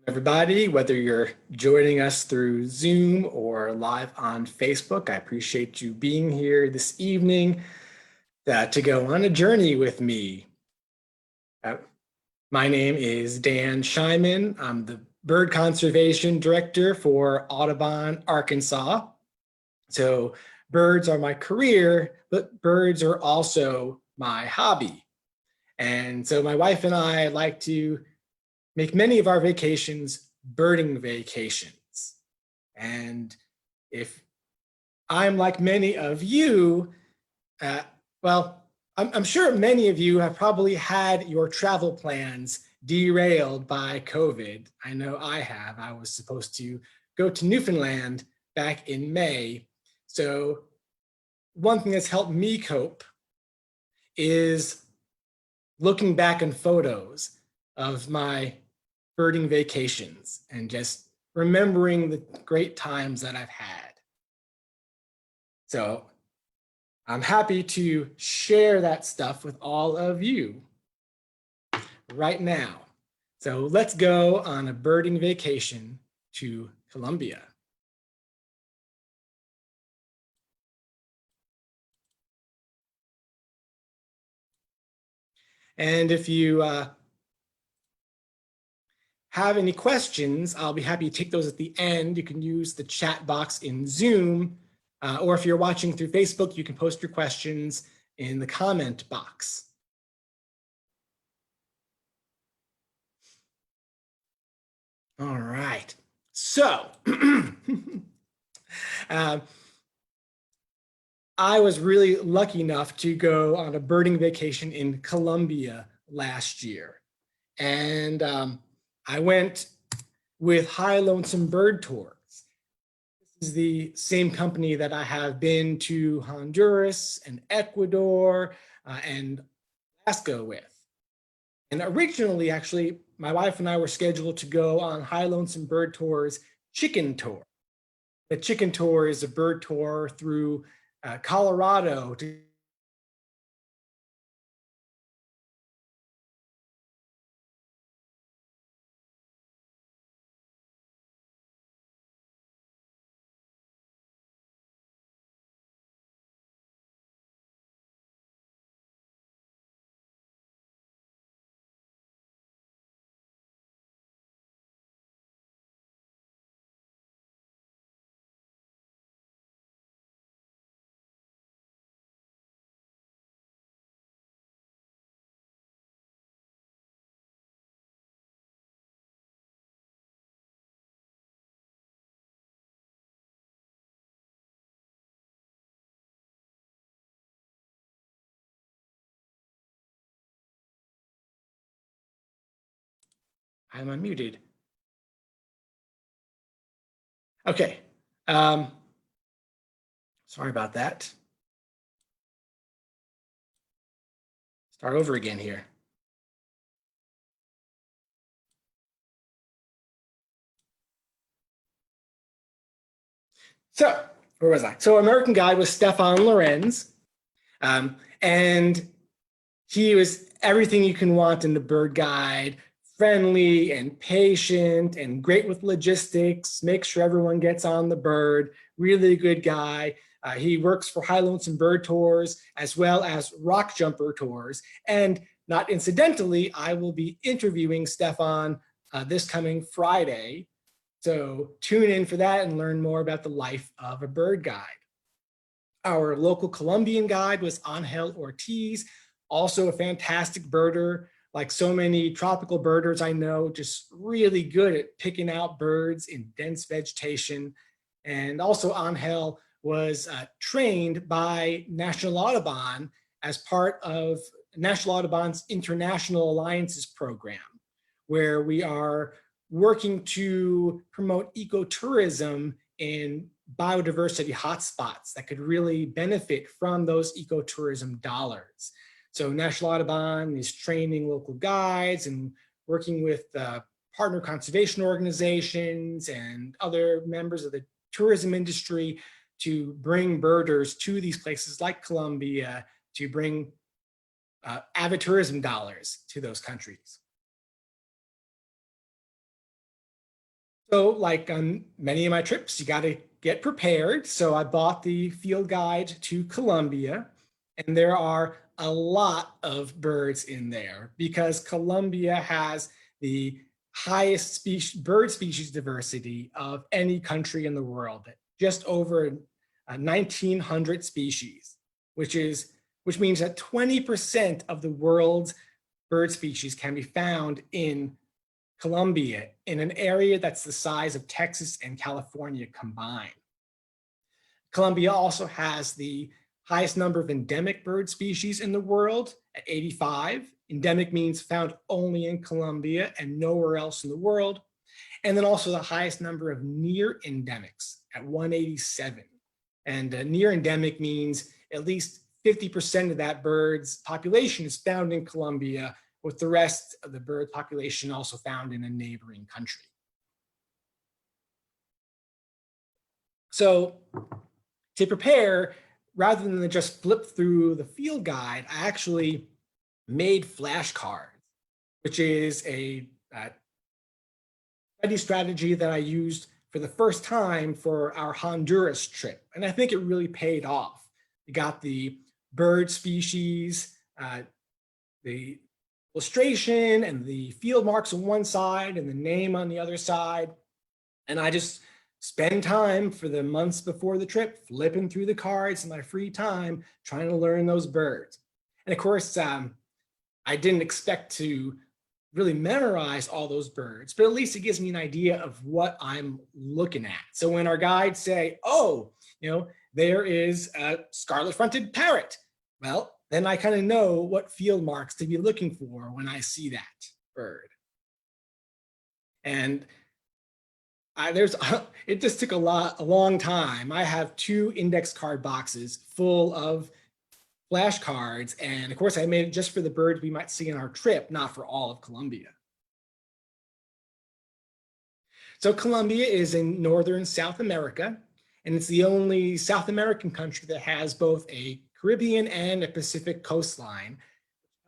Everybody, whether you're joining us through Zoom or live on Facebook, I appreciate you being here this evening to go on a journey with me. Uh, my name is Dan Scheiman. I'm the Bird Conservation Director for Audubon, Arkansas. So birds are my career, but birds are also my hobby. And so my wife and I like to make many of our vacations birding vacations. And if I'm like many of you, well, I'm sure many of you have probably had your travel plans derailed by COVID. I know I have. I was supposed to go to Newfoundland back in May. So one thing that's helped me cope is looking back in photos of my birding vacations and just remembering the great times that I've had. So I'm happy to share that stuff with all of you right now. So let's go on a birding vacation to Colombia. And if you have any questions, I'll be happy to take those at the end. You can use the chat box in Zoom, or if you're watching through Facebook, you can post your questions in the comment box. All right, so I was really lucky enough to go on a birding vacation in Colombia last year. And I went with High Lonesome Bird Tours. This is the same company that I have been to Honduras and Ecuador and Alaska with. And originally, actually, my wife and I were scheduled to go on High Lonesome Bird Tour's Chicken Tour. The Chicken Tour is a bird tour through Colorado to I'm unmuted. Okay. Sorry about that. Start over again here. So where was I? So American Guide was Stefan Lorenz. And he was everything you can want in the bird guide, friendly and patient and great with logistics, make sure everyone gets on the bird, really good guy. He works for High Lonesome Bird Tours as well as Rock Jumper Tours. And not incidentally, I will be interviewing Stefan this coming Friday. So tune in for that and learn more about the life of a bird guide. Our local Colombian guide was Angel Ortiz, also a fantastic birder. Like so many tropical birders I know, just really good at picking out birds in dense vegetation. And also Angel was trained by National Audubon as part of National Audubon's International Alliances program, where we are working to promote ecotourism in biodiversity hotspots that could really benefit from those ecotourism dollars. So National Audubon is training local guides and working with partner conservation organizations and other members of the tourism industry to bring birders to these places like Colombia to bring avid tourism dollars to those countries. So like on many of my trips, you got to get prepared. So I bought the field guide to Colombia, and there are a lot of birds in there because Colombia has the highest bird species diversity of any country in the world, just over 1,900 species, which means that 20% of the world's bird species can be found in Colombia, in an area that's the size of Texas and California combined. Colombia also has the highest number of endemic bird species in the world at 85. Endemic means found only in Colombia and nowhere else in the world. And then also the highest number of near endemics at 187. And near endemic means at least 50% of that bird's population is found in Colombia, with the rest of the bird population also found in a neighboring country. So to prepare, rather than just flip through the field guide, I actually made flashcards, which is a study strategy that I used for the first time for our Honduras trip. And I think it really paid off. We got the bird species, the illustration and the field marks on one side and the name on the other side. And I just spend time for the months before the trip, flipping through the cards in my free time, trying to learn those birds. And of course, I didn't expect to really memorize all those birds, but at least it gives me an idea of what I'm looking at. So when our guides say, oh, there is a scarlet-fronted parrot, well, then I kind of know what field marks to be looking for when I see that bird. And it just took a long time. I have 2 index card boxes full of flashcards. And of course, I made it just for the birds we might see in our trip, not for all of Colombia. So Colombia is in northern South America, and it's the only South American country that has both a Caribbean and a Pacific coastline.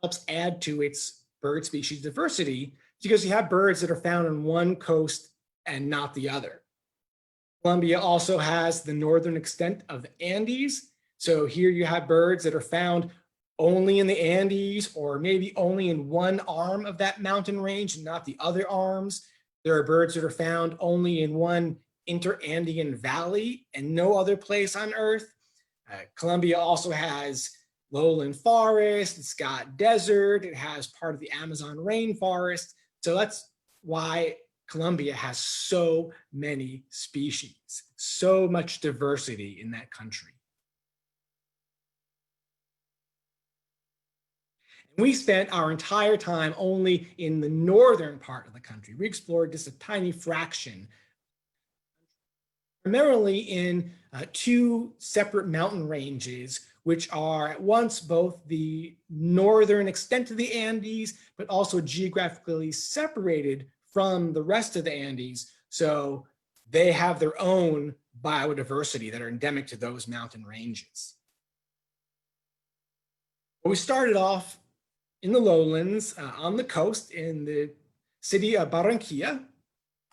Helps add to its bird species diversity because you have birds that are found on one coast and not the other. Colombia also has the northern extent of the Andes. So here you have birds that are found only in the Andes or maybe only in one arm of that mountain range and not the other arms. There are birds that are found only in one inter-Andean valley and no other place on Earth. Colombia also has lowland forest, it's got desert, it has part of the Amazon rainforest. So that's why Colombia has so many species, so much diversity in that country. And we spent our entire time only in the northern part of the country. We explored just a tiny fraction, primarily in 2 separate mountain ranges, which are at once both the northern extent of the Andes, but also geographically separated from the rest of the Andes. So they have their own biodiversity that are endemic to those mountain ranges. We started off in the lowlands on the coast in the city of Barranquilla.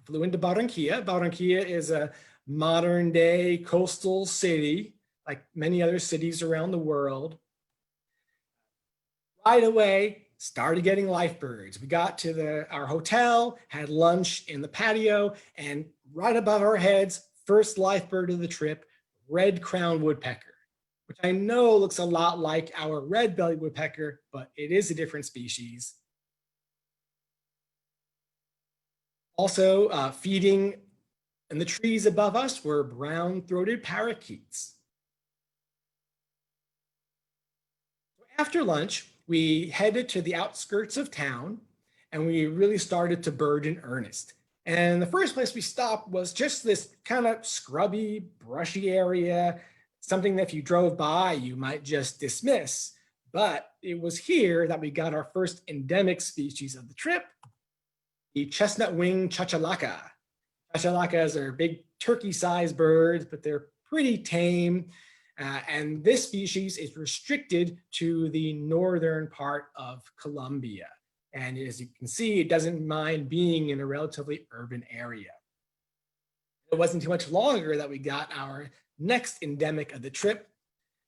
Flew into Barranquilla. Barranquilla is a modern day coastal city, like many other cities around the world. Right away, started getting live birds. We got to our hotel, had lunch in the patio, and right above our heads, first live bird of the trip, red-crowned woodpecker, which I know looks a lot like our red-bellied woodpecker, but it is a different species. Also feeding in the trees above us were brown-throated parakeets. After lunch, we headed to the outskirts of town and we really started to bird in earnest. And the first place we stopped was just this kind of scrubby, brushy area, something that if you drove by, you might just dismiss. But it was here that we got our first endemic species of the trip, the chestnut-winged chachalaca. Chachalacas are big turkey-sized birds, but they're pretty tame. And this species is restricted to the northern part of Colombia. And as you can see, it doesn't mind being in a relatively urban area. It wasn't too much longer that we got our next endemic of the trip,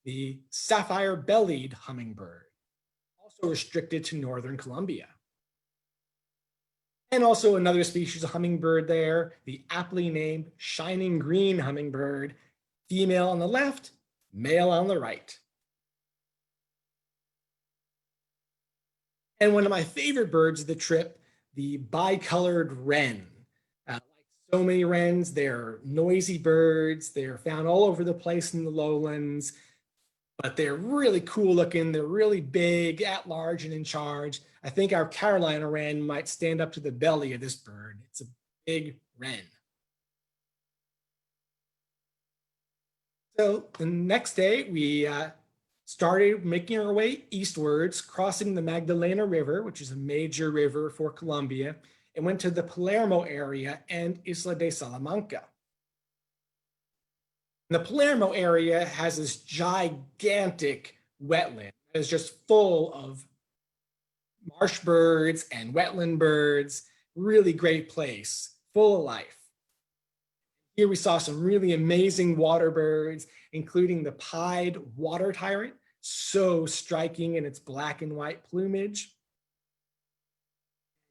the sapphire-bellied hummingbird, also restricted to northern Colombia. And also another species of hummingbird there, the aptly named shining green hummingbird, female on the left, male on the right. And one of my favorite birds of the trip, the bicolored wren. Like so many wrens, they're noisy birds. They're found all over the place in the lowlands, but they're really cool looking. They're really big, at large, and in charge. I think our Carolina wren might stand up to the belly of this bird. It's a big wren. So the next day, we started making our way eastwards, crossing the Magdalena River, which is a major river for Colombia, and went to the Palermo area and Isla de Salamanca. The Palermo area has this gigantic wetland that is just full of marsh birds and wetland birds. Really great place, full of life. Here we saw some really amazing water birds, including the pied water tyrant, so striking in its black and white plumage.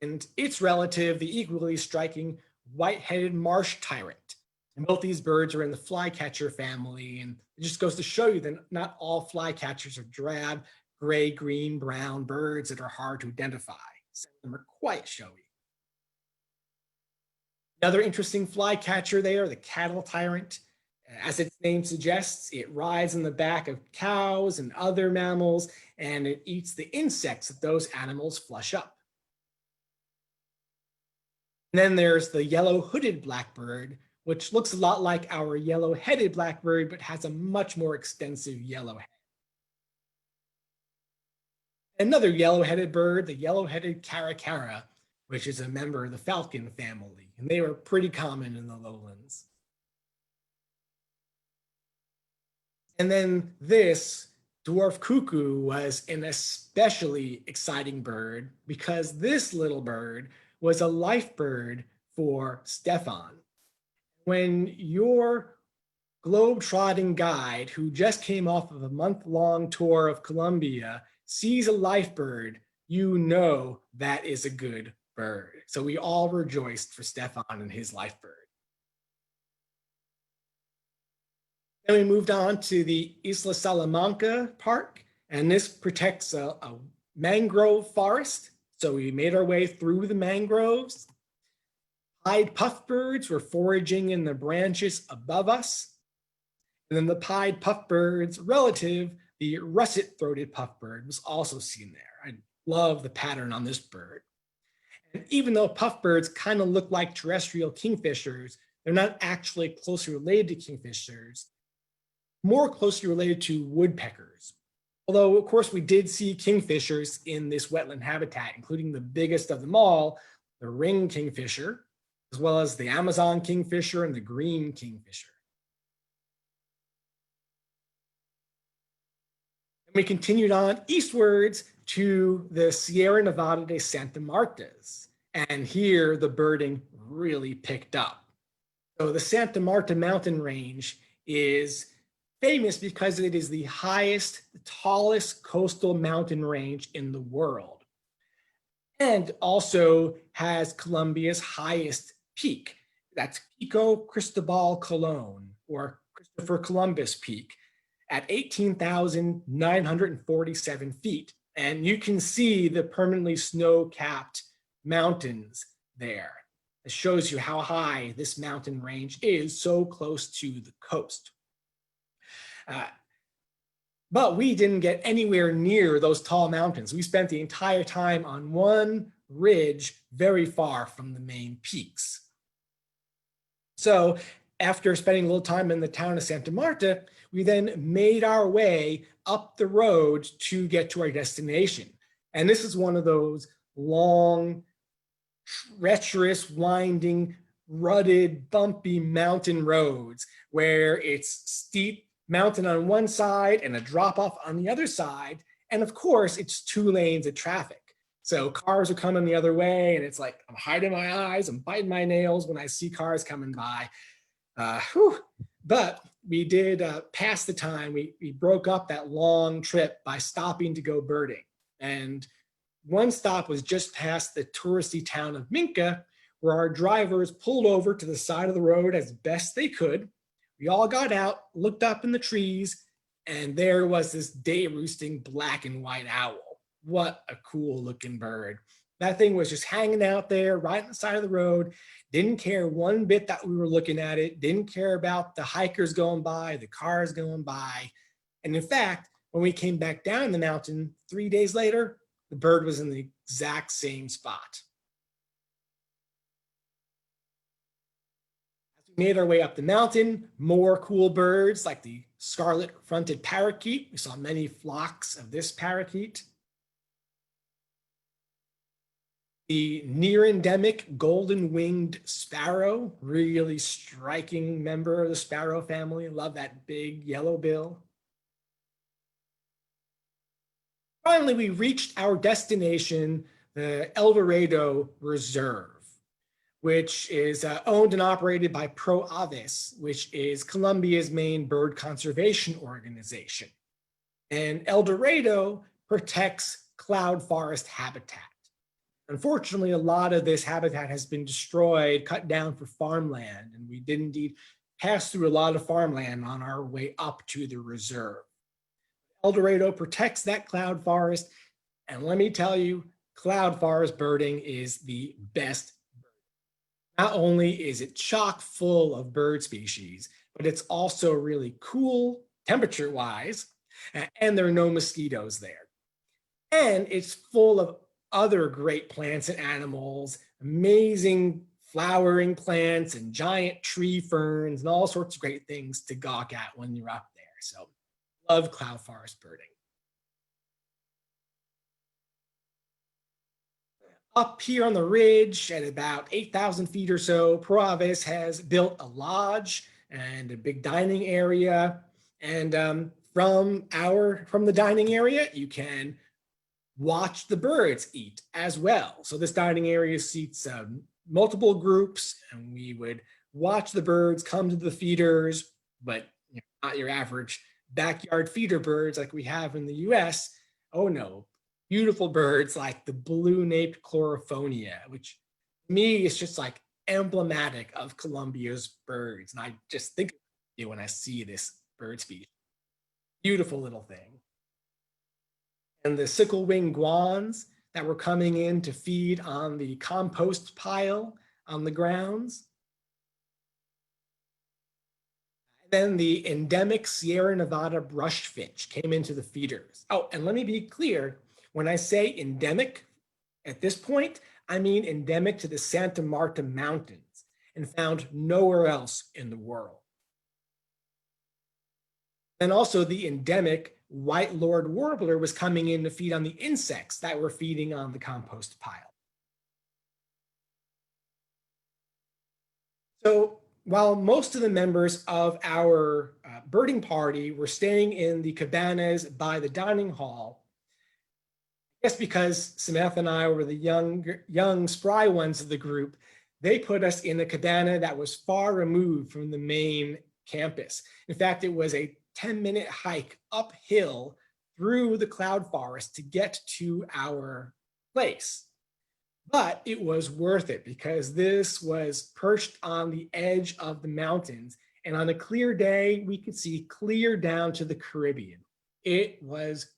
And its relative, the equally striking white-headed marsh tyrant. And both these birds are in the flycatcher family, and it just goes to show you that not all flycatchers are drab, gray, green, brown birds that are hard to identify. Some of them are quite showy. Another interesting flycatcher there, the cattle tyrant. As its name suggests, it rides on the back of cows and other mammals, and it eats the insects that those animals flush up. And then there's the yellow-hooded blackbird, which looks a lot like our yellow-headed blackbird, but has a much more extensive yellow head. Another yellow-headed bird, the yellow-headed caracara, which is a member of the falcon family, and they were pretty common in the lowlands. And then this dwarf cuckoo was an especially exciting bird because this little bird was a life bird for Stefan. When your globe-trotting guide, who just came off of a month-long tour of Colombia, sees a life bird, you know that is a good bird. So we all rejoiced for Stefan and his life bird. Then we moved on to the Isla Salamanca Park, and this protects a mangrove forest. So we made our way through the mangroves. Pied puffbirds were foraging in the branches above us. And then the pied puffbird's relative, the russet-throated puffbird, was also seen there. I love the pattern on this bird. And even though puffbirds kind of look like terrestrial kingfishers, they're not actually closely related to kingfishers, more closely related to woodpeckers. Although, of course, we did see kingfishers in this wetland habitat, including the biggest of them all, the ring kingfisher, as well as the Amazon kingfisher and the green kingfisher. And we continued on eastwards to the Sierra Nevada de Santa Martas. And here the birding really picked up. So the Santa Marta mountain range is famous because it is the highest, the tallest coastal mountain range in the world. And also has Colombia's highest peak. That's Pico Cristobal Colon, or Christopher Columbus Peak, at 18,947 feet. And you can see the permanently snow-capped mountains there. It shows you how high this mountain range is, so close to the coast. But we didn't get anywhere near those tall mountains. We spent the entire time on one ridge very far from the main peaks. So after spending a little time in the town of Santa Marta, we then made our way up the road to get to our destination. And this is one of those long, treacherous, winding, rutted, bumpy mountain roads where it's steep mountain on one side and a drop off on the other side. And of course, it's 2 lanes of traffic. So cars are coming the other way, and it's like I'm hiding my eyes, I'm biting my nails when I see cars coming by. Whew. But we did pass the time. We broke up that long trip by stopping to go birding. And one stop was just past the touristy town of Minka, where our drivers pulled over to the side of the road as best they could. We all got out, looked up in the trees, and there was this day roosting black and white owl. What a cool looking bird. That thing was just hanging out there right on the side of the road, didn't care one bit that we were looking at it, didn't care about the hikers going by, the cars going by. And in fact, when we came back down the mountain 3 days later, the bird was in the exact same spot. As we made our way up the mountain, more cool birds like the scarlet-fronted parakeet. We saw many flocks of this parakeet. The near endemic golden-winged sparrow, really striking member of the sparrow family. Love that big yellow bill. Finally, we reached our destination, the El Dorado Reserve, which is owned and operated by Pro Aves, which is Colombia's main bird conservation organization. And El Dorado protects cloud forest habitat. Unfortunately, a lot of this habitat has been destroyed, cut down for farmland, and we did indeed pass through a lot of farmland on our way up to the reserve. El Dorado protects that cloud forest, and let me tell you, cloud forest birding is the best. Not only is it chock full of bird species, but it's also really cool temperature-wise, and there are no mosquitoes there. And it's full of other great plants and animals, amazing flowering plants and giant tree ferns and all sorts of great things to gawk at when you're up there. So love cloud forest birding. Up here on the ridge at about 8,000 feet or so, Pro Aves has built a lodge and a big dining area. And from the dining area, you can watch the birds eat as well. So this dining area seats multiple groups, and we would watch the birds come to the feeders, but not your average backyard feeder birds like we have in the US. Oh no, beautiful birds like the blue-naped Chlorophonia, which to me is just like emblematic of Colombia's birds. And I just think of it when I see this bird species. Beautiful little thing. And the sickle-winged guans that were coming in to feed on the compost pile on the grounds. Then the endemic Sierra Nevada brushfinch came into the feeders. Oh, and let me be clear, when I say endemic, at this point, I mean endemic to the Santa Marta Mountains and found nowhere else in the world. And also the endemic white lord warbler was coming in to feed on the insects that were feeding on the compost pile. So while most of the members of our birding party were staying in the cabanas by the dining hall, I guess because Samantha and I were the young spry ones of the group, they put us in a cabana that was far removed from the main campus. In fact, it was a 10-minute hike uphill through the cloud forest to get to our place. But it was worth it because this was perched on the edge of the mountains. And on a clear day, we could see clear down to the Caribbean. It was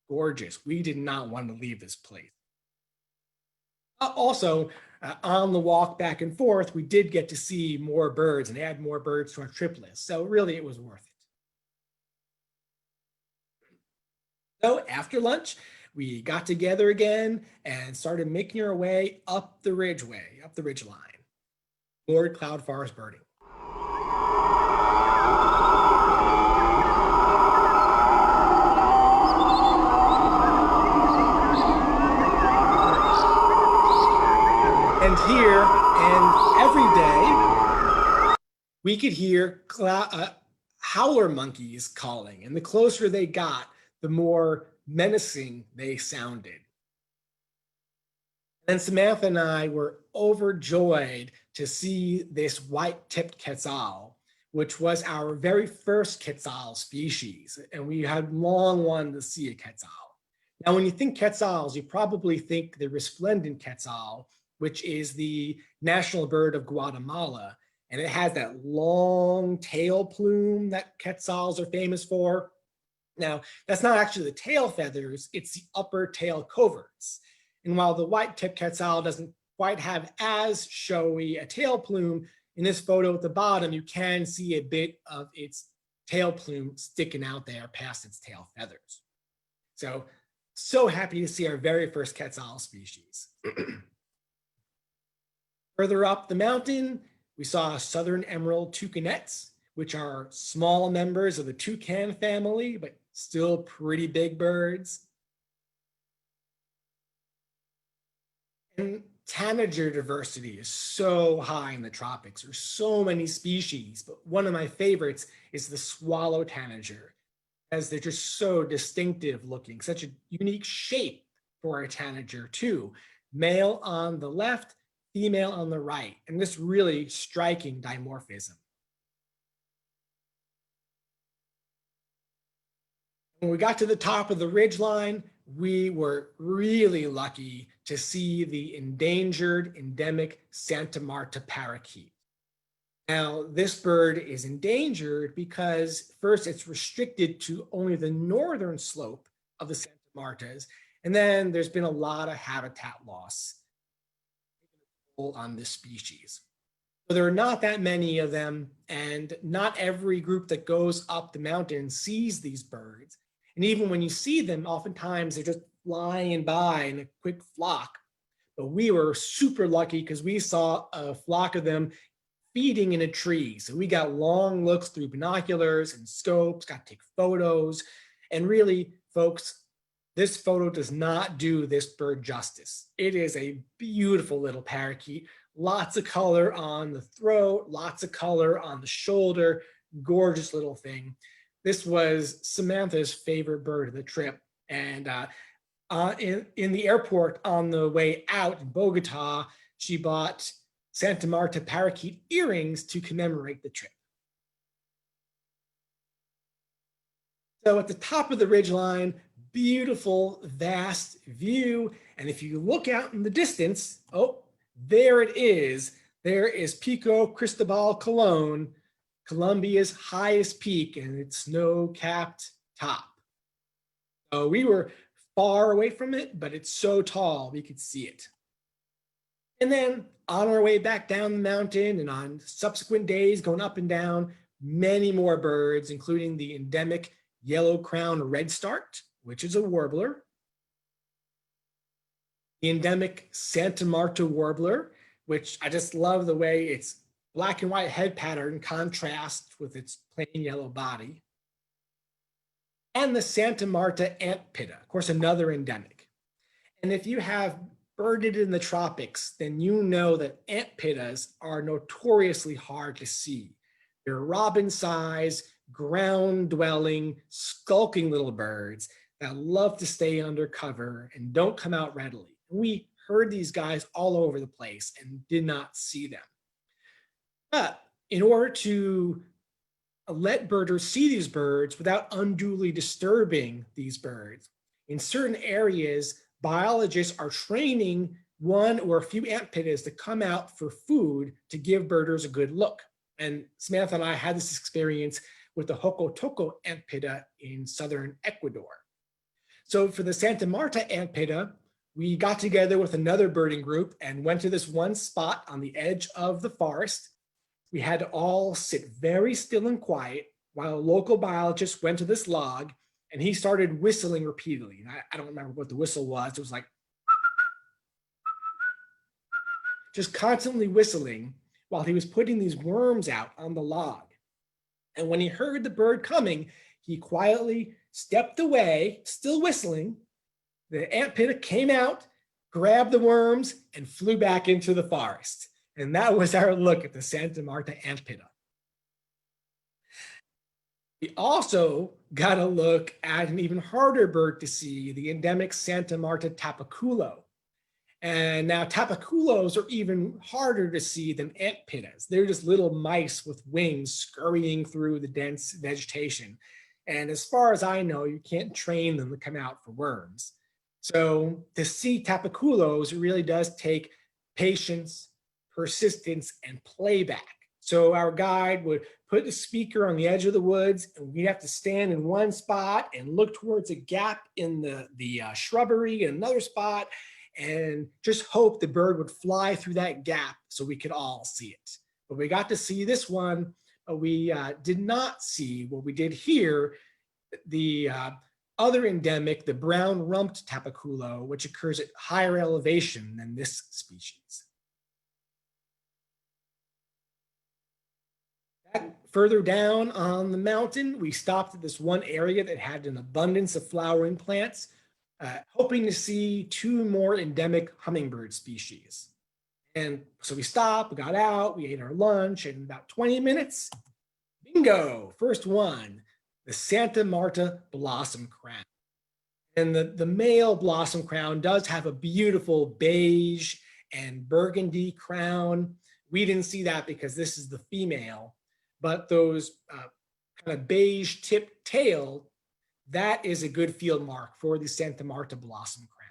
gorgeous. We did not want to leave this place. Also, on the walk back and forth, we did get to see more birds and add more birds to our trip list. So really, it was worth it. So after lunch, we got together again and started making our way up the ridgeway, up the ridgeline, toward cloud forest birding. And here and every day, we could hear howler monkeys calling, and the closer they got, the more menacing they sounded. And Samantha and I were overjoyed to see this white-tipped quetzal. which was our very first Quetzal species. And we had long wanted to see a Quetzal. Now, when you think Quetzals, you probably think the resplendent Quetzal, which is the national bird of Guatemala. And it has that long tail plume that Quetzals are famous for. Now, that's not actually the tail feathers, it's the upper tail coverts. And while the white-tipped Quetzal doesn't quite have as showy a tail plume, in this photo at the bottom, you can see a bit of its tail plume sticking out there past its tail feathers. So happy to see our very first Quetzal species. Further up the mountain, we saw southern emerald toucanets, which are small members of the toucan family, but still pretty big birds. And tanager diversity is so high in the tropics. There's so many species, but one of my favorites is the swallow tanager, as they're just so distinctive looking, such a unique shape for a tanager too. Male on the left, female on the right, and this really striking dimorphism. When we got to the top of the ridgeline, we were really lucky to see the endangered endemic Santa Marta parakeet. Now, this bird is endangered because first it's restricted to only the northern slope of the Santa Martas, and then there's been a lot of habitat loss on this species. So there are not that many of them, and not every group that goes up the mountain sees these birds. And even when you see them, oftentimes they're just flying by in a quick flock. But we were super lucky because we saw a flock of them feeding in a tree. So we got long looks through binoculars and scopes, got to take photos. And really, folks, this photo does not do this bird justice. It is a beautiful little parakeet, lots of color on the throat, lots of color on the shoulder, gorgeous little thing. This was Samantha's favorite bird of the trip. And in the airport on the way out in Bogota, she bought Santa Marta parakeet earrings to commemorate the trip. So at the top of the ridgeline, beautiful, vast view. And if you look out in the distance, oh, there it is. There is Pico Cristobal Colon, Colombia's highest peak and its snow-capped top. So we were far away from it, but it's so tall we could see it. And then on our way back down the mountain and on subsequent days going up and down, many more birds, including the endemic yellow-crowned redstart, which is a warbler, the endemic Santa Marta warbler, which I just love the way its black and white head pattern contrasts with its plain yellow body, and the Santa Marta ant pitta, of course, another endemic. And if you have birded in the tropics, then you know that ant pittas are notoriously hard to see. They're robin-sized, ground-dwelling, skulking little birds that love to stay under cover and don't come out readily. We heard these guys all over the place and did not see them. But in order to let birders see these birds without unduly disturbing these birds, in certain areas, biologists are training one or a few ant pittas to come out for food to give birders a good look. And Samantha and I had this experience with the Hocotoco ant pitta in southern Ecuador. So for the Santa Marta ant pitta, we got together with another birding group and went to this one spot on the edge of the forest. We had to all sit very still and quiet while a local biologist went to this log and he started whistling repeatedly. And I don't remember what the whistle was. It was like just constantly whistling while he was putting these worms out on the log. And when he heard the bird coming, he quietly stepped away, still whistling. The ant pitta came out, grabbed the worms, and flew back into the forest. And that was our look at the Santa Marta ant pitta. We also got a look at an even harder bird to see, the endemic Santa Marta tapaculo. And now tapaculos are even harder to see than ant pittas. They're just little mice with wings scurrying through the dense vegetation. And as far as I know, you can't train them to come out for worms. So to see tapaculos, it really does take patience, persistence, and playback. So our guide would put the speaker on the edge of the woods, and we'd have to stand in one spot and look towards a gap in the shrubbery in another spot, and just hope the bird would fly through that gap so we could all see it. But we got to see this one, but we did not see what we did here, the other endemic, the brown rumped tapaculo, which occurs at higher elevation than this species. Further down on the mountain, we stopped at this one area that had an abundance of flowering plants, hoping to see 2 more endemic hummingbird species. And so we stopped, we got out, we ate our lunch, and in about 20 minutes, bingo, first one, the Santa Marta blossom crown. And the male blossom crown does have a beautiful beige and burgundy crown. We didn't see that because this is the female, but those kind of beige tipped tail, that is a good field mark for the Santa Marta blossom crown.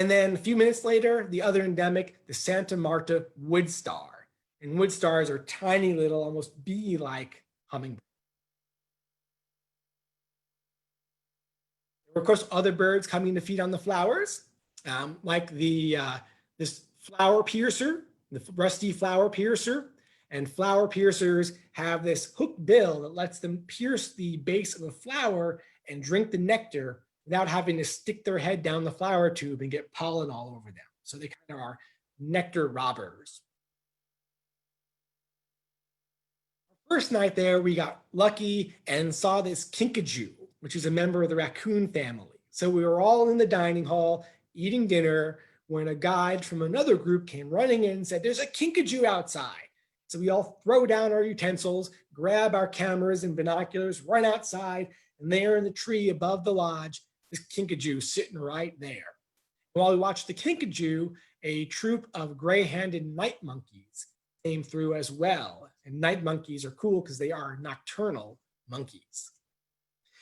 And then a few minutes later, the other endemic, the Santa Marta wood star. And wood stars are tiny little, almost bee-like hummingbirds. There were, of course, other birds coming to feed on the flowers, like this flower piercer, the rusty flower piercer. And flower piercers have this hooked bill that lets them pierce the base of a flower and drink the nectar without having to stick their head down the flower tube and get pollen all over them. So they kind of are nectar robbers. First night there, we got lucky and saw this kinkajou, which is a member of the raccoon family. So we were all in the dining hall eating dinner when a guide from another group came running in and said, "There's a kinkajou outside." So we all throw down our utensils, grab our cameras and binoculars, run outside, and there in the tree above the lodge, this kinkajou sitting right there. While we watched the kinkajou, a troop of gray-handed night monkeys came through as well. And night monkeys are cool because they are nocturnal monkeys.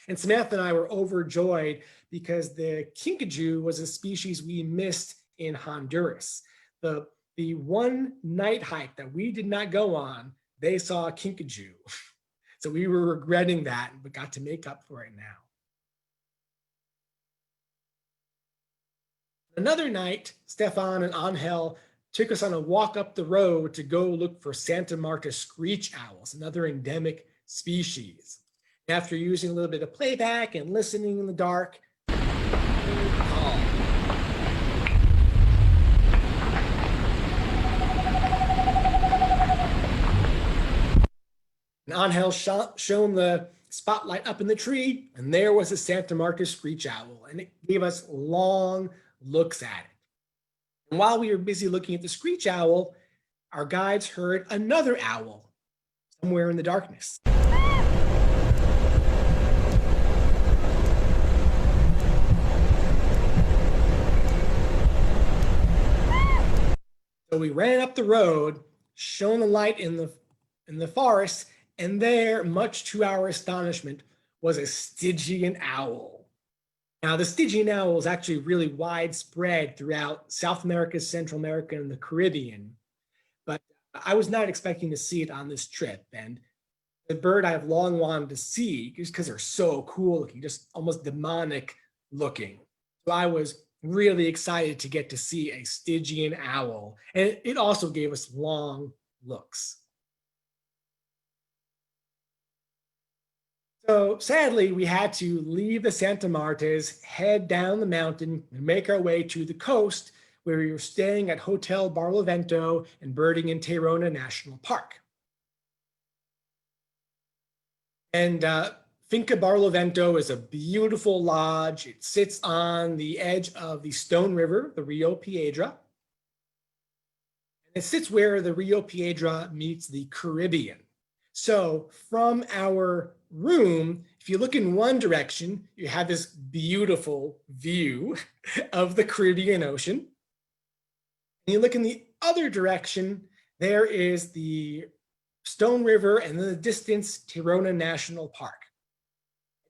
And Samantha and I were overjoyed because the kinkajou was a species we missed in Honduras. The one night hike that we did not go on, they saw a kinkajou. So we were regretting that, but got to make up for it now. Another night, Stefan and Angel took us on a walk up the road to go look for Santa Marta screech owls, another endemic species. After using a little bit of playback and listening in the dark, and Angel shone the spotlight up in the tree, and there was a Santa Marta screech owl, and it gave us long looks at it. And while we were busy looking at the screech owl, our guides heard another owl somewhere in the darkness. So we ran up the road, shone a light in the forest, and there, much to our astonishment, was a Stygian owl. Now, the Stygian owl is actually really widespread throughout South America, Central America, and the Caribbean. But I was not expecting to see it on this trip. And the bird I've long wanted to see, just because they're so cool looking, just almost demonic looking. So I was really excited to get to see a Stygian owl. And it also gave us long looks. So sadly, we had to leave the Santa Martas, head down the mountain, and make our way to the coast, where we were staying at Hotel Barlovento and birding in Tayrona National Park. And Finca Barlovento is a beautiful lodge. It sits on the edge of the Stone River, the Rio Piedra. And it sits where the Rio Piedra meets the Caribbean. So from our room, if you look in one direction, you have this beautiful view of the Caribbean Ocean. And you look in the other direction, there is the Stone River and in the distance, Tirona National Park.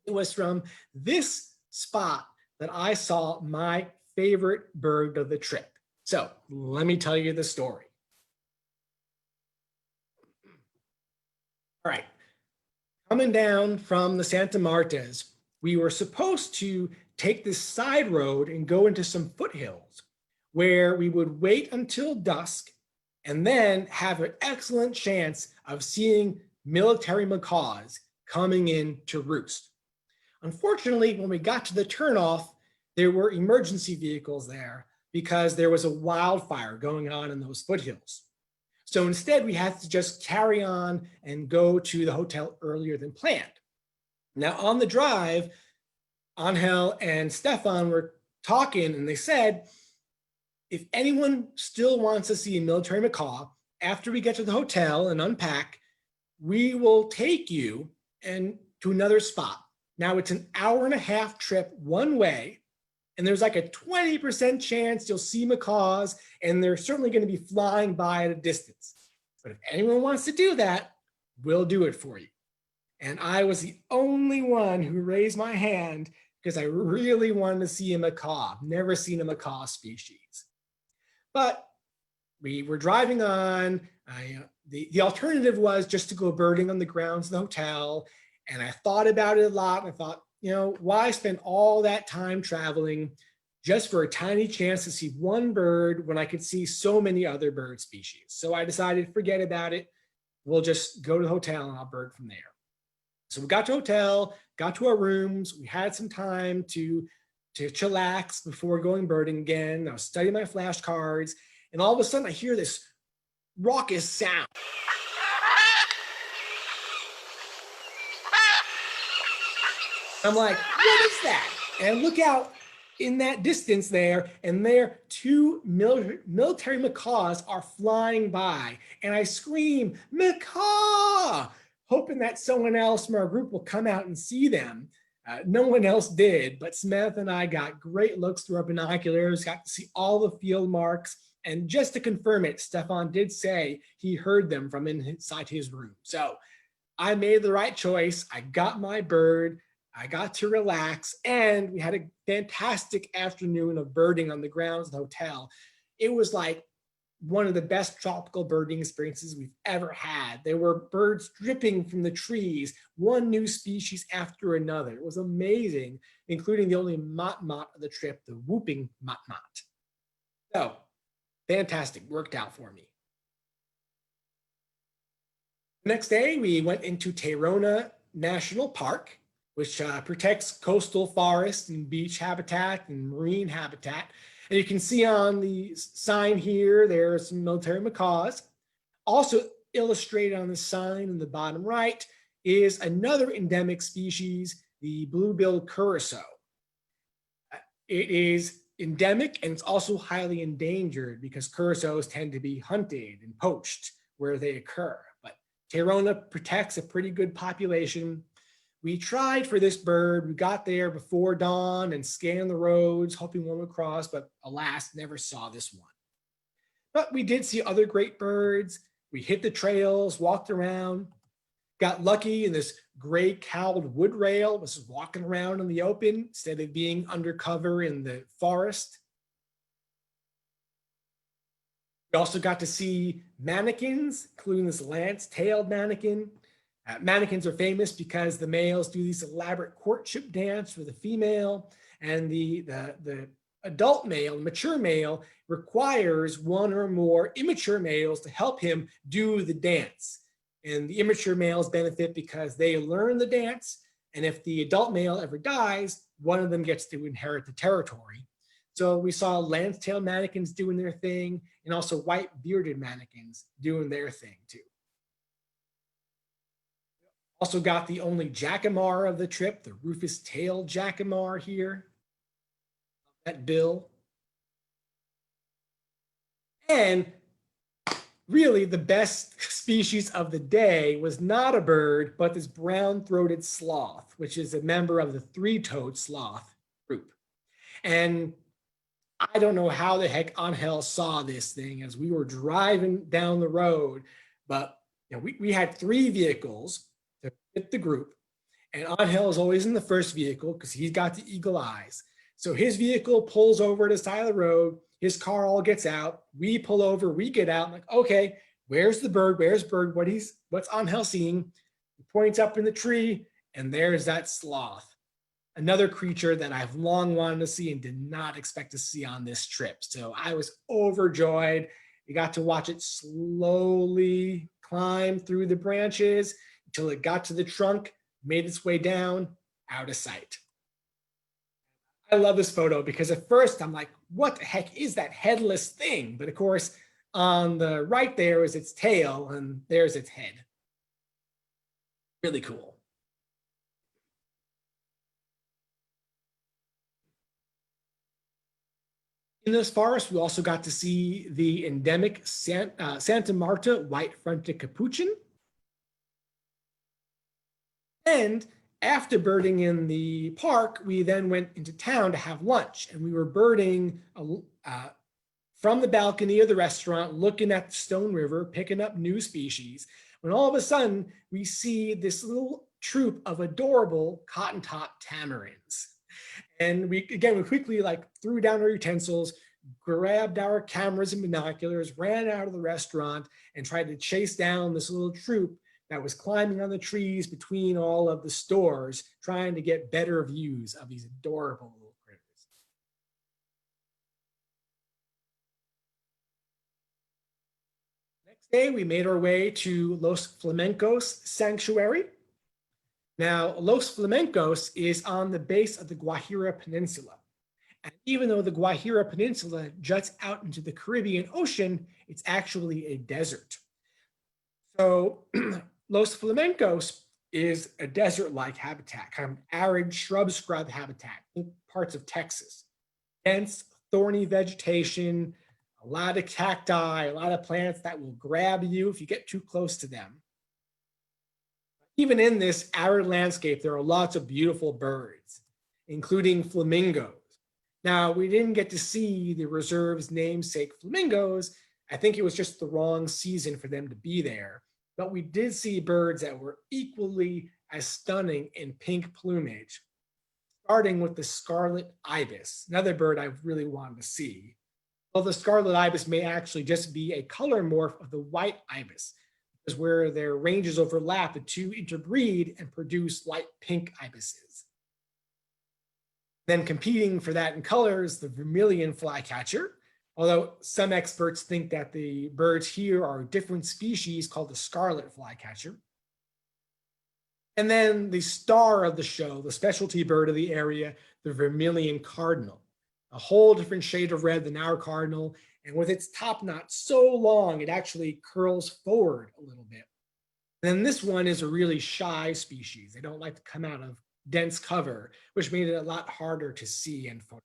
It was from this spot that I saw my favorite bird of the trip. So let me tell you the story. All right, coming down from the Santa Martas, we were supposed to take this side road and go into some foothills where we would wait until dusk and then have an excellent chance of seeing military macaws coming in to roost. Unfortunately, when we got to the turnoff, there were emergency vehicles there because there was a wildfire going on in those foothills. So instead, we had to just carry on and go to the hotel earlier than planned. Now, on the drive, Angel and Stefan were talking, and they said, if anyone still wants to see a military macaw, after we get to the hotel and unpack, we will take you and to another spot. Now, it's an hour-and-a-half trip one way, and there's like a 20% chance you'll see macaws, and they're certainly going to be flying by at a distance. But if anyone wants to do that, we'll do it for you. And I was the only one who raised my hand because I really wanted to see a macaw. Never seen a macaw species. But we were driving on. The alternative was just to go birding on the grounds of the hotel. And I thought about it a lot. I thought, why spend all that time traveling just for a tiny chance to see one bird when I could see so many other bird species? So I decided, forget about it. We'll just go to the hotel and I'll bird from there. So we got to the hotel, got to our rooms. We had some time to chillax before going birding again. I was studying my flashcards, and all of a sudden I hear this raucous sound. I'm like, what is that? And I look out in that distance there, and there two military macaws are flying by. And I scream, macaw, hoping that someone else from our group will come out and see them. No one else did, but Samantha and I got great looks through our binoculars, got to see all the field marks. And just to confirm it, Stefan did say he heard them from inside his room. So I made the right choice. I got my bird. I got to relax, and we had a fantastic afternoon of birding on the grounds of the hotel. It was like one of the best tropical birding experiences we've ever had. There were birds dripping from the trees, one new species after another. It was amazing, including the only mott-mott of the trip, the whooping mott-mott. So, fantastic, worked out for me. The next day, we went into Tirona National Park, which protects coastal forests and beach habitat and marine habitat. And you can see on the sign here, there are some military macaws. Also illustrated on the sign in the bottom right is another endemic species, the blue-billed curassow. It is endemic, and it's also highly endangered because curassows tend to be hunted and poached where they occur. But Tirona protects a pretty good population. We tried for this bird. We got there before dawn and scanned the roads, hoping one would cross, but alas, never saw this one. But we did see other great birds. We hit the trails, walked around, got lucky, and this gray-cowled wood rail was walking around in the open instead of being undercover in the forest. We also got to see mannequins, including this lance-tailed mannequin. Mannequins are famous because the males do these elaborate courtship dance with the female, and the adult male, mature male, requires one or more immature males to help him do the dance. And the immature males benefit because they learn the dance, and if the adult male ever dies, one of them gets to inherit the territory. So we saw lance-tailed mannequins doing their thing, and also white bearded mannequins doing their thing too. Also got the only jacamar of the trip, the rufous-tailed jacamar here. That bill. And really the best species of the day was not a bird, but this brown-throated sloth, which is a member of the three-toed sloth group. And I don't know how the heck Angel saw this thing as we were driving down the road, but we had three vehicles to fit the group. And Angel is always in the first vehicle because he's got the eagle eyes. So his vehicle pulls over to the side of the road. His car all gets out. We pull over. We get out. I'm like, okay, where's the bird? Where's bird? What's Angel seeing? He points up in the tree, and there's that sloth. Another creature that I've long wanted to see and did not expect to see on this trip. So I was overjoyed. We got to watch it slowly climb through the branches until it got to the trunk, made its way down, out of sight. I love this photo because at first I'm like, what the heck is that headless thing? But of course, on the right there is its tail, and there's its head. Really cool. In this forest, we also got to see the endemic Santa Marta white-fronted capuchin. And after birding in the park, we then went into town to have lunch, and we were birding from the balcony of the restaurant, looking at the Stone River, picking up new species, when all of a sudden we see this little troop of adorable cotton-top tamarins. And we quickly threw down our utensils, grabbed our cameras and binoculars, ran out of the restaurant, and tried to chase down this little troop that was climbing on the trees between all of the stores, trying to get better views of these adorable little critters. Next day, we made our way to Los Flamencos Sanctuary. Now, Los Flamencos is on the base of the Guajira Peninsula. And even though the Guajira Peninsula juts out into the Caribbean Ocean, it's actually a desert. So Los Flamencos is a desert-like habitat, kind of arid shrub habitat in parts of Texas. Dense, thorny vegetation, a lot of cacti, a lot of plants that will grab you if you get too close to them. Even in this arid landscape, there are lots of beautiful birds, including flamingos. Now, we didn't get to see the reserve's namesake flamingos. I think it was just the wrong season for them to be there. But we did see birds that were equally as stunning in pink plumage, starting with the scarlet ibis, another bird I really wanted to see. Well, the scarlet ibis may actually just be a color morph of the white ibis, because where their ranges overlap, the two interbreed and produce light pink ibises. Then competing for that in colors, the vermilion flycatcher, although some experts think that the birds here are a different species called the scarlet flycatcher. And then the star of the show, the specialty bird of the area, the vermilion cardinal, a whole different shade of red than our cardinal. And with its top knot so long, it actually curls forward a little bit. And then this one is a really shy species. They don't like to come out of dense cover, which made it a lot harder to see and photograph.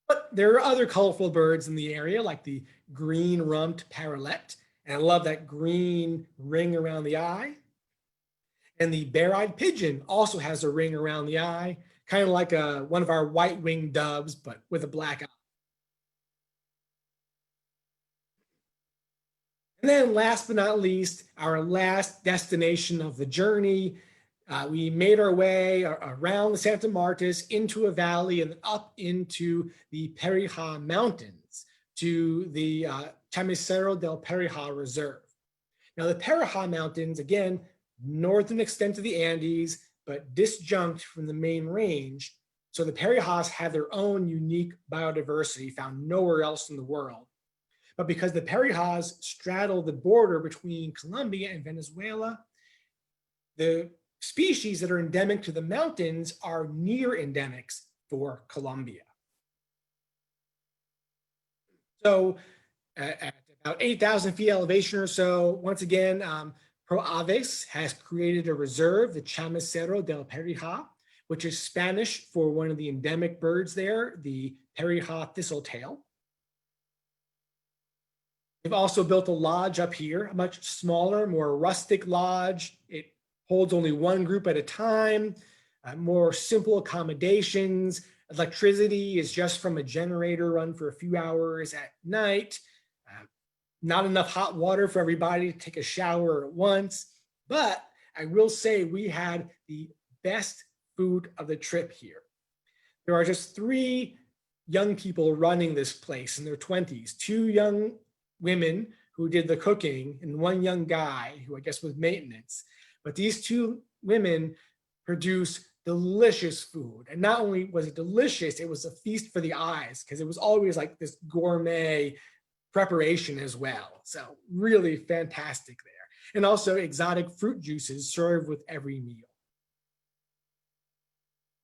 But there are other colorful birds in the area, like the green-rumped parrotlet, and I love that green ring around the eye. And the bare-eyed pigeon also has a ring around the eye, kind of like one of our white-winged doves, but with a black eye. And then last but not least, our last destination of the journey, we made our way around the Santa Martas into a valley and up into the Perija Mountains to the Chamisero del Perija Reserve. Now the Perija Mountains, again, northern extent of the Andes, but disjunct from the main range. So the Perijas have their own unique biodiversity found nowhere else in the world. But because the Perijas straddle the border between Colombia and Venezuela, the species that are endemic to the mountains are near endemics for Colombia. So at about 8,000 feet elevation or so, once again, ProAves has created a reserve, the Chamisero del Perija, which is Spanish for one of the endemic birds there, the Perija thistletail. They've also built a lodge up here, a much smaller, more rustic lodge. It holds only one group at a time, more simple accommodations. Electricity is just from a generator run for a few hours at night. Not enough hot water for everybody to take a shower at once. But I will say we had the best food of the trip here. There are just 3 young people running this place in their 20s, 2 young women who did the cooking and 1 young guy who I guess was maintenance. But these 2 women produce delicious food. And not only was it delicious, it was a feast for the eyes because it was always like this gourmet preparation as well. So really fantastic there. And also exotic fruit juices served with every meal.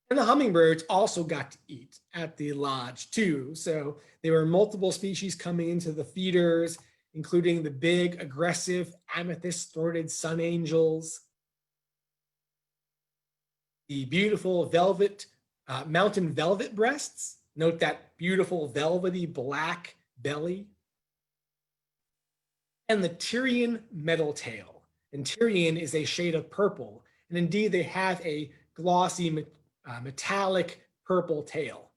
And the hummingbirds also got to eat at the lodge too. So there were multiple species coming into the feeders, including the big, aggressive amethyst-throated sun angels, the beautiful mountain velvet breasts. Note that beautiful velvety black belly. And the Tyrian metaltail. And Tyrian is a shade of purple. And indeed, they have a glossy metallic purple tail.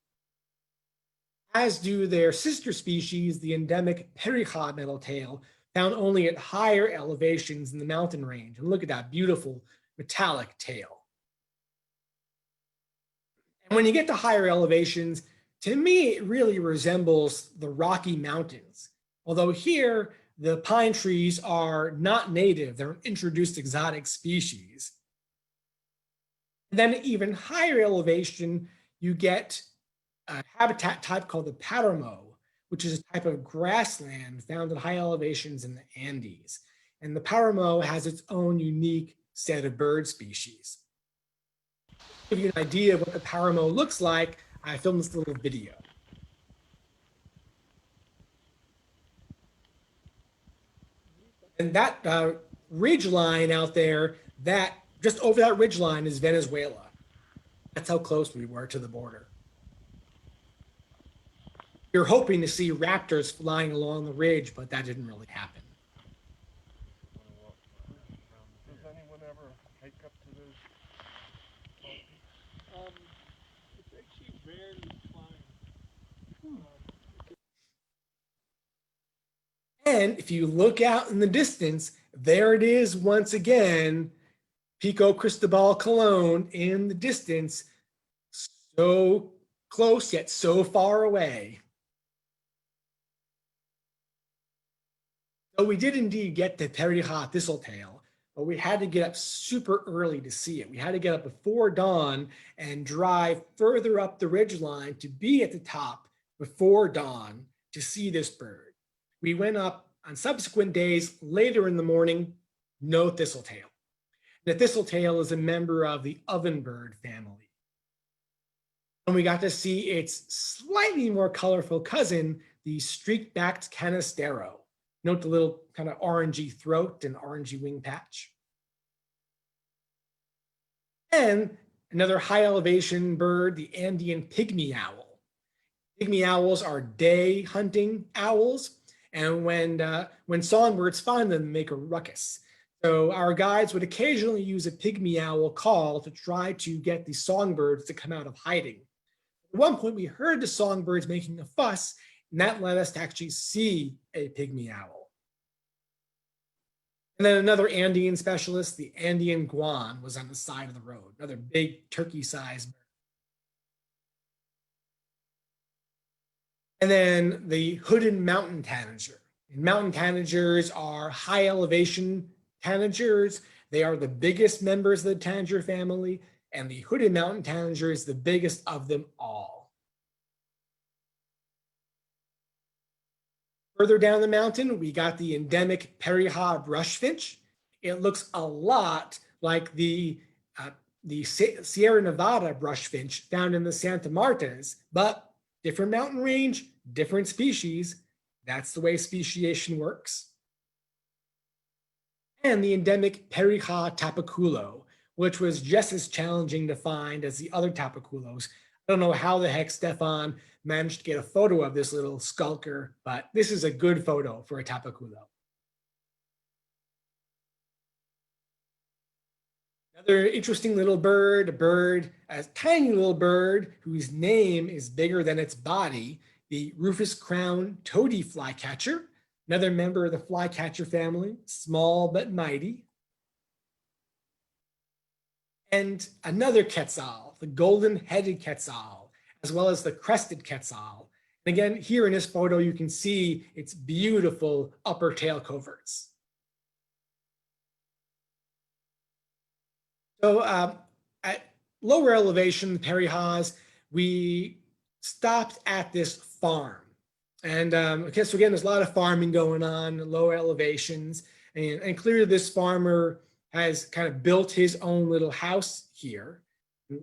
As do their sister species, the endemic Perija metaltail, found only at higher elevations in the mountain range. And look at that beautiful metallic tail. And when you get to higher elevations, to me, it really resembles the Rocky Mountains. Although here, the pine trees are not native, they're an introduced exotic species. And then at even higher elevation, you get a habitat type called the Paramo, which is a type of grassland found at high elevations in the Andes. And the Paramo has its own unique set of bird species. To give you an idea of what the Paramo looks like, I filmed this little video. And that ridge line out there, that just over that ridge line is Venezuela. That's how close we were to the border. We were hoping to see raptors flying along the ridge, but that didn't really happen. Does anyone ever hike up to those tall peaks? It's actually rarely climbed. And if you look out in the distance, there it is once again, Pico Cristobal Colon in the distance, so close yet so far away. So we did indeed get to Perija Thistletail, but we had to get up super early to see it. We had to get up before dawn and drive further up the ridgeline to be at the top before dawn to see this bird. We went up on subsequent days later in the morning, no thistletail. The thistletail is a member of the ovenbird family. And we got to see its slightly more colorful cousin, the streak-backed canistero. Note the little kind of orangey throat and orangey wing patch. And another high elevation bird, the Andean pygmy owl. Pygmy owls are day hunting owls, and when songbirds find them, they make a ruckus. So our guides would occasionally use a pygmy owl call to try to get the songbirds to come out of hiding. At one point, we heard the songbirds making a fuss, and that led us to actually see a pygmy owl. And then another Andean specialist, the Andean guan, was on the side of the road, another big turkey-sized bird. And then the hooded mountain tanager. And mountain tanagers are high elevation tanagers. They are the biggest members of the tanager family, and the hooded mountain tanager is the biggest of them all. Further down the mountain, we got the endemic Perija brushfinch. It looks a lot like the Sierra Nevada brushfinch found in the Santa Martas, but different mountain range, different species. That's the way speciation works. And the endemic Perija tapaculo, which was just as challenging to find as the other tapaculos. I don't know how the heck Stefan managed to get a photo of this little skulker, but this is a good photo for a tapaculo. Another interesting little bird, a tiny little bird whose name is bigger than its body, the rufous crown toady flycatcher, another member of the flycatcher family, small but mighty. And another quetzal, the golden-headed quetzal, as well as the crested quetzal. And again, here in this photo, you can see its beautiful upper tail coverts. So at lower elevation, the Perijas, we stopped at this farm. And okay, so again, there's a lot of farming going on, lower elevations. And clearly this farmer has kind of built his own little house here,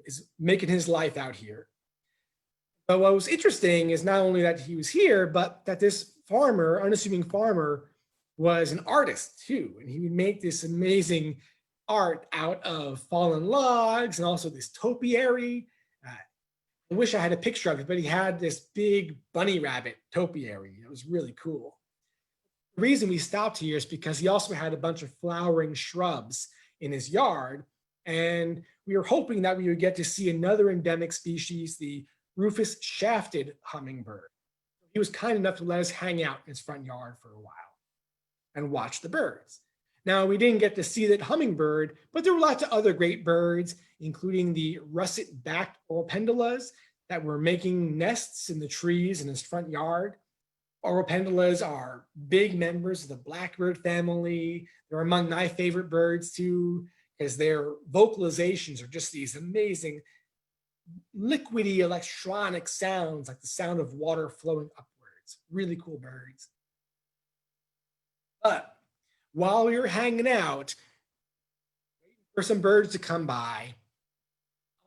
is making his life out here. But what was interesting is not only that he was here, but that this farmer, unassuming farmer, was an artist too. And he would make this amazing art out of fallen logs and also this topiary. I wish I had a picture of it, but he had this big bunny rabbit topiary. It was really cool. The reason we stopped here is because he also had a bunch of flowering shrubs in his yard. And we were hoping that we would get to see another endemic species, the rufous shafted hummingbird. He was kind enough to let us hang out in his front yard for a while and watch the birds. Now, we didn't get to see that hummingbird, but there were lots of other great birds, including the russet-backed oropendulas that were making nests in the trees in his front yard. Oropendulas are big members of the blackbird family. They're among my favorite birds too, because their vocalizations are just these amazing liquidy electronic sounds, like the sound of water flowing upwards. Really cool birds. But while we were hanging out, waiting for some birds to come by,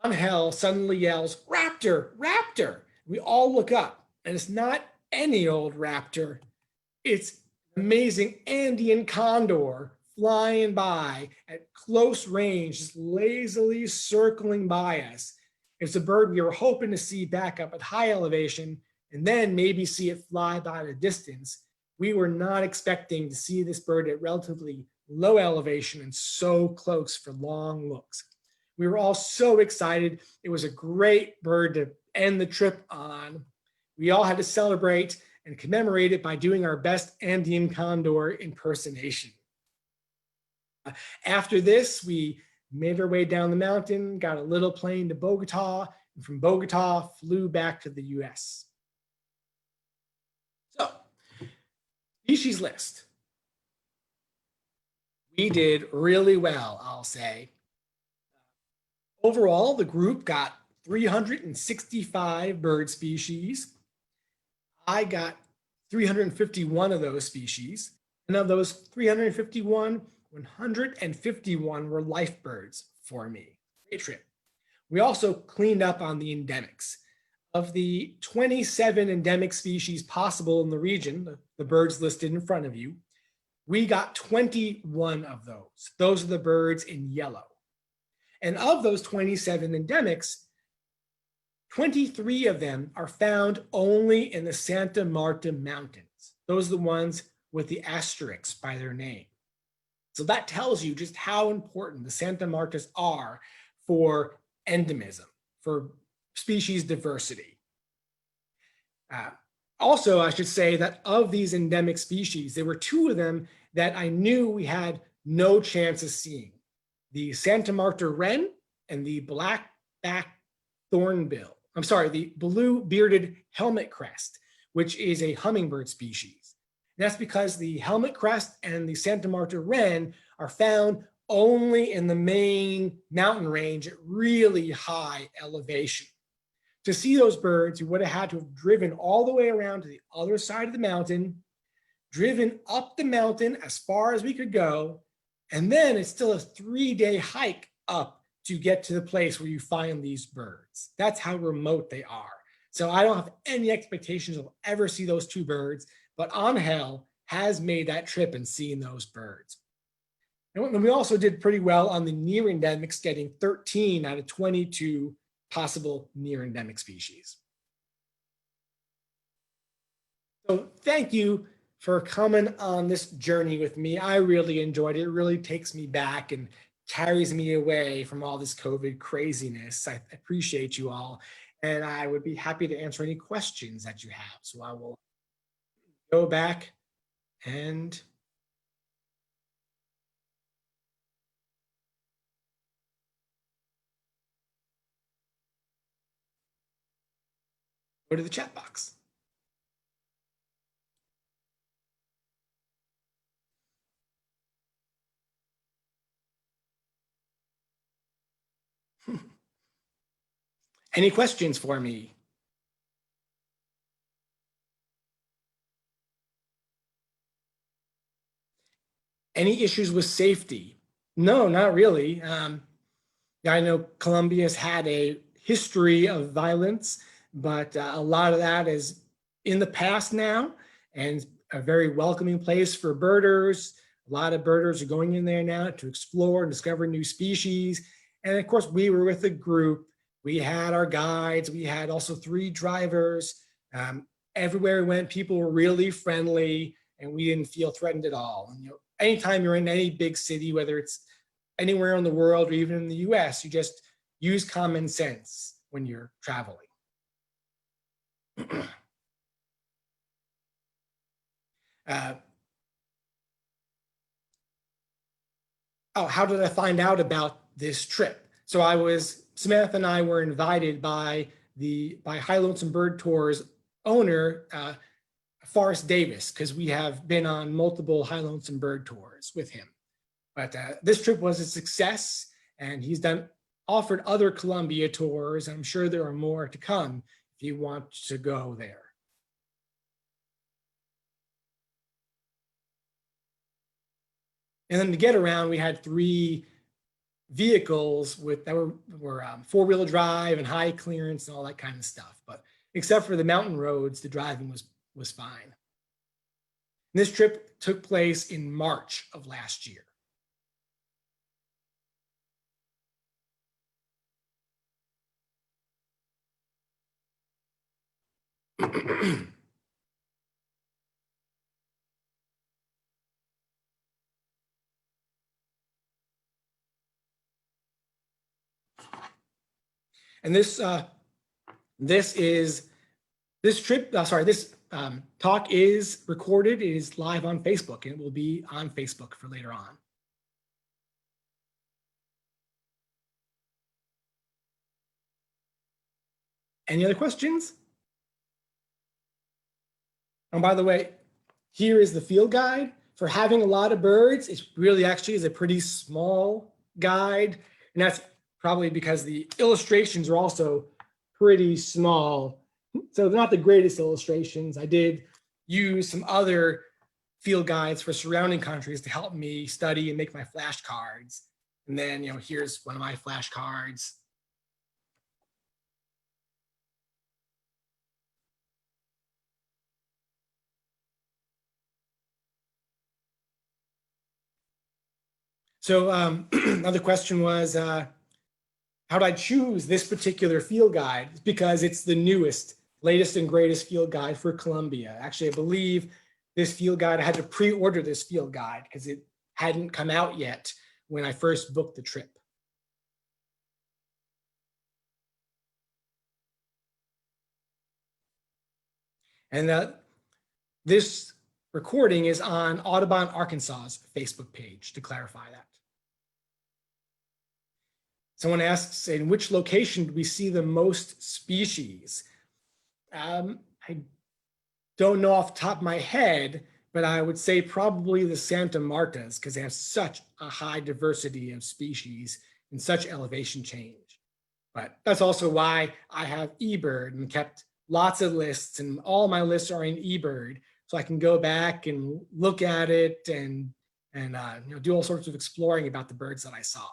Angel suddenly yells, "Raptor, raptor!" We all look up, and it's not any old raptor. It's amazing Andean condor flying by at close range, just lazily circling by us. It's a bird we were hoping to see back up at high elevation and then maybe see it fly by at a distance. We were not expecting to see this bird at relatively low elevation and so close for long looks. We were all so excited. It was a great bird to end the trip on. We all had to celebrate and commemorate it by doing our best Andean condor impersonation. After this, we made our way down the mountain, got a little plane to Bogota, and from Bogota, flew back to the US. So, species list. We did really well, I'll say. Overall, the group got 365 bird species. I got 351 of those species. And of those 351, 151 were life birds for me. Great trip. We also cleaned up on the endemics. Of the 27 endemic species possible in the region, the birds listed in front of you, we got 21 of those. Those are the birds in yellow. And of those 27 endemics, 23 of them are found only in the Santa Marta Mountains. Those are the ones with the asterisks by their name. So that tells you just how important the Santa Martas are for endemism, for species diversity. Also, I should say that of these endemic species, there were two of them that I knew we had no chance of seeing. The Santa Marta wren and the black-backed thornbill. I'm sorry, the blue-bearded helmet crest, which is a hummingbird species. And that's because the helmet crest and the Santa Marta wren are found only in the main mountain range at really high elevation. To see those birds, you would have had to have driven all the way around to the other side of the mountain, driven up the mountain as far as we could go, and then it's still a 3-day hike up to get to the place where you find these birds. That's how remote they are. So I don't have any expectations of ever see those two birds, but Angel has made that trip and seen those birds. And we also did pretty well on the near endemics, getting 13 out of 22 possible near endemic species. So thank you for coming on this journey with me. I really enjoyed it. It really takes me back and carries me away from all this COVID craziness. I appreciate you all. And I would be happy to answer any questions that you have. So I will go back and go to the chat box. Any questions for me? Any issues with safety? No, not really. I know Colombia's had a history of violence, but a lot of that is in the past now, and a very welcoming place for birders. A lot of birders are going in there now to explore and discover new species. And of course, we were with a group. We had our guides. We had also 3 drivers. Everywhere we went, people were really friendly, and we didn't feel threatened at all. And, anytime you're in any big city, whether it's anywhere in the world or even in the US, you just use common sense when you're traveling. How did I find out about this trip? So Samantha and I were invited by High Lonesome Bird Tours owner, Forrest Davis, because we have been on multiple High Lonesome Bird Tours with him. But this trip was a success, and he's offered other Colombia tours. I'm sure there are more to come if you want to go there. And then to get around, we had 3 vehicles that were 4-wheel drive and high clearance and all that kind of stuff. But except for the mountain roads, the driving was fine. And this trip took place in March of last year. And this talk is recorded. It is live on Facebook, and it will be on Facebook for later on. Any other questions? And by the way, here is the field guide. For having a lot of birds, it really actually is a pretty small guide. And that's probably because the illustrations are also pretty small. So they're not the greatest illustrations. I did use some other field guides for surrounding countries to help me study and make my flashcards. And then, here's one of my flashcards. So another question was, how did I choose this particular field guide? It's because it's the newest, latest and greatest field guide for Colombia. Actually, I believe this field guide, I had to pre-order this field guide because it hadn't come out yet when I first booked the trip. And this recording is on Audubon Arkansas's Facebook page, to clarify that. Someone asks, in which location do we see the most species? I don't know off the top of my head, but I would say probably the Santa Martas, because they have such a high diversity of species and such elevation change. But that's also why I have eBird and kept lots of lists, and all my lists are in eBird, so I can go back and look at it and do all sorts of exploring about the birds that I saw.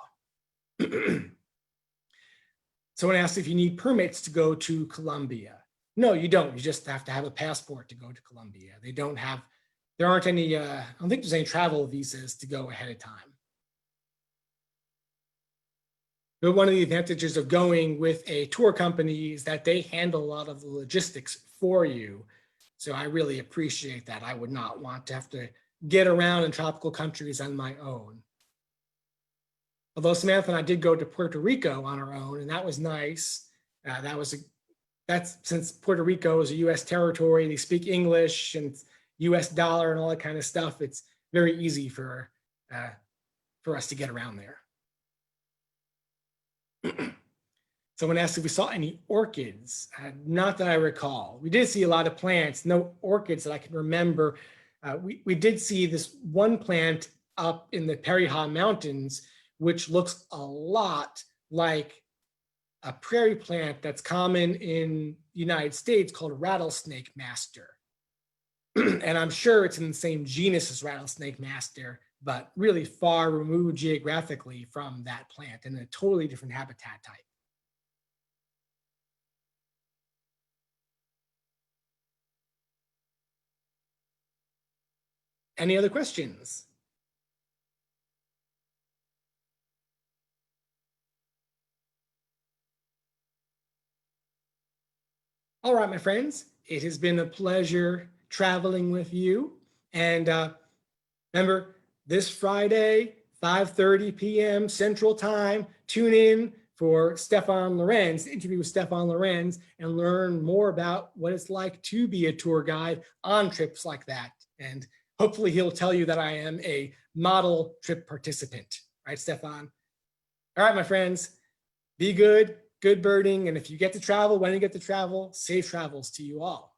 Someone asked if you need permits to go to Colombia. No, you don't. You just have to have a passport to go to Colombia. There aren't any, I don't think there's any travel visas to go ahead of time. But one of the advantages of going with a tour company is that they handle a lot of the logistics for you. So I really appreciate that. I would not want to have to get around in tropical countries on my own. Although Samantha and I did go to Puerto Rico on our own, and that was nice. That's since Puerto Rico is a U.S. territory, they speak English and U.S. dollar and all that kind of stuff. It's very easy for us to get around there. Someone asked if we saw any orchids. Not that I recall. We did see a lot of plants, no orchids that I can remember. We did see this one plant up in the Perija Mountains, which looks a lot like a prairie plant that's common in the United States called rattlesnake master. And I'm sure it's in the same genus as rattlesnake master, but really far removed geographically from that plant in a totally different habitat type. Any other questions? All right, my friends, it has been a pleasure traveling with you. And remember, this Friday, 5:30 p.m. Central Time, tune in for Stefan Lorenz, the interview with Stefan Lorenz, and learn more about what it's like to be a tour guide on trips like that. And hopefully he'll tell you that I am a model trip participant. Right, Stefan? All right, my friends, be good, good birding. And if you get to travel, when you get to travel, safe travels to you all.